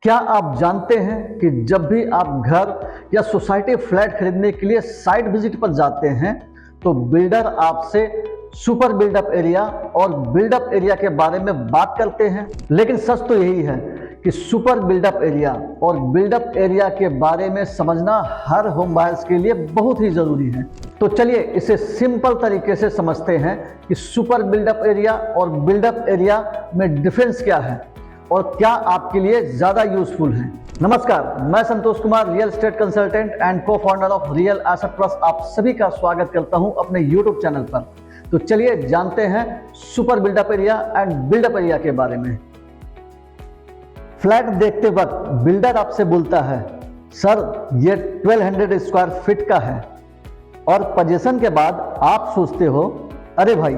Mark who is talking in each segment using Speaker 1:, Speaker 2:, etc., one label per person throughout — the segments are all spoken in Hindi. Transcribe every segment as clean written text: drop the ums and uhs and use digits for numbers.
Speaker 1: क्या आप जानते हैं कि जब भी आप घर या सोसाइटी फ्लैट खरीदने के लिए साइट विजिट पर जाते हैं तो बिल्डर आपसे सुपर बिल्डअप एरिया और बिल्डअप एरिया के बारे में बात करते हैं। लेकिन सच तो यही है कि सुपर बिल्डअप एरिया और बिल्डअप एरिया के बारे में समझना हर होम बायर्स के लिए बहुत ही ज़रूरी है। तो चलिए इसे सिंपल तरीके से समझते हैं कि सुपर बिल्डअप एरिया और बिल्डअप एरिया में डिफरेंस क्या है और क्या आपके लिए ज़्यादा यूजफुल है। नमस्कार, मैं Santosh Kumar, real estate consultant and co founder of Real Asset Plus आप सभी का स्वागत करता हूं अपने यूट्यूब चैनल पर। तो चलिए जानते हैं super buildup area and buildup area के बारे में। फ्लैट देखते वक्त बिल्डर आपसे बोलता है, सर ये 1200 स्क्वायर फीट का है, और पोजीशन के बाद आप सोचते हो, अरे भाई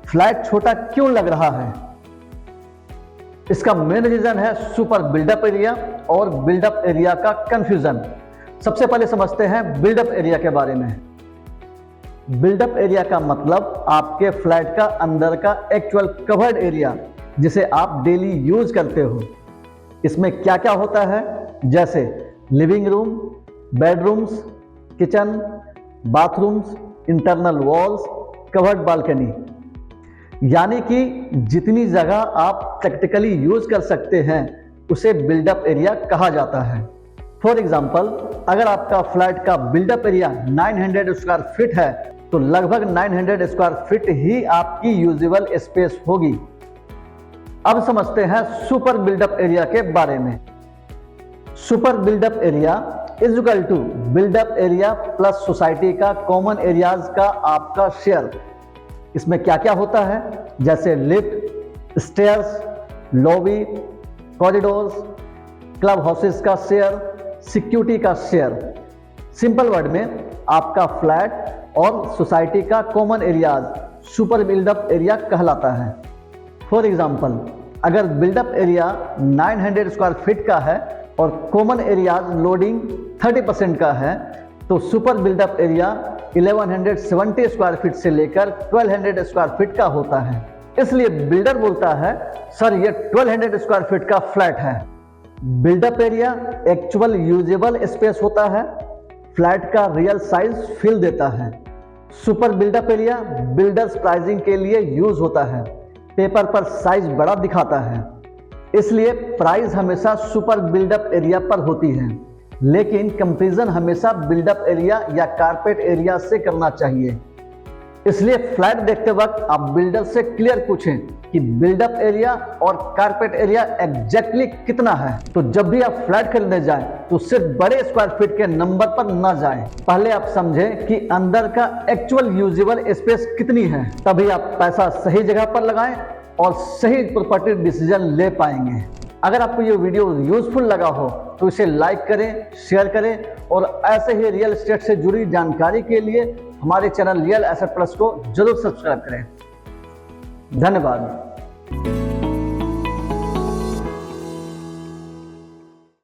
Speaker 1: फ्लैट छोटा क्यों लग रहा है। इसका मेन रीजन है सुपर बिल्डअप एरिया और बिल्डअप एरिया का कंफ्यूजन। सबसे पहले समझते हैं बिल्डअप एरिया के बारे में। बिल्डअप एरिया का मतलब आपके फ्लैट का अंदर का एक्चुअल कवर्ड एरिया जिसे आप डेली यूज करते हो। इसमें क्या क्या होता है, जैसे living room, bedrooms, kitchen, bathrooms, internal walls, covered balcony, यानी कि जितनी जगह आप प्रैक्टिकली यूज कर सकते हैं उसे बिल्डअप एरिया कहा जाता है। फॉर एग्जांपल, अगर आपका फ्लैट का बिल्डअप एरिया 900 स्क्वायर फीट है तो लगभग 900 स्क्वायर फीट ही आपकी यूजेबल स्पेस होगी। अब समझते हैं सुपर बिल्डअप एरिया के बारे में। Super buildup area is equal to buildup area plus society का कॉमन एरियाज का आपका शेयर। इसमें क्या क्या होता है, जैसे lift, stairs, lobby, corridors, club houses का शेयर, सिक्योरिटी का शेयर। सिंपल वर्ड में आपका फ्लैट और सोसाइटी का common areas super buildup area कहलाता है। फॉर एग्जांपल, अगर बिल्डअप एरिया 900 स्क्वायर फीट का है और कॉमन एरियाज लोडिंग 30% का है तो super buildup area 1170 square feet से लेकर 1200 स्क्वायर फीट का होता है। इसलिए बिल्डर बोलता है, सर ये 1200 स्क्वायर फीट का फ्लैट है। Buildup area actual usable space होता है, फ्लैट का रियल साइज फिल देता है। Super buildup area builders pricing के लिए यूज होता है, पेपर पर साइज बड़ा दिखाता है, इसलिए प्राइस हमेशा सुपर बिल्डअप एरिया पर होती है। लेकिन कंपैरिजन हमेशा बिल्डअप एरिया या कारपेट एरिया से करना चाहिए। इसलिए फ्लैट देखते वक्त आप बिल्डर से क्लियर पूछें कि बिल्डअप एरिया और कारपेट एरिया एग्जैक्टली कितना है। तो जब भी आप फ्लैट खरीदने जाएं तो सिर्फ बड़े स्क्वायर फीट के नंबर पर ना जाएं, पहले आप समझें कि अंदर का एक्चुअल यूजेबल स्पेस कितनी है, तभी आप पैसा सही जगह पर लगाएं और सही प्रॉपर्टी डिसीजन ले पाएंगे। अगर आपको ये वीडियो यूजफुल लगा हो तो इसे लाइक करें, शेयर करें और ऐसे ही रियल एस्टेट से जुड़ी जानकारी के लिए हमारे चैनल रियल एसेट प्लस को जरूर सब्सक्राइब करें। धन्यवाद।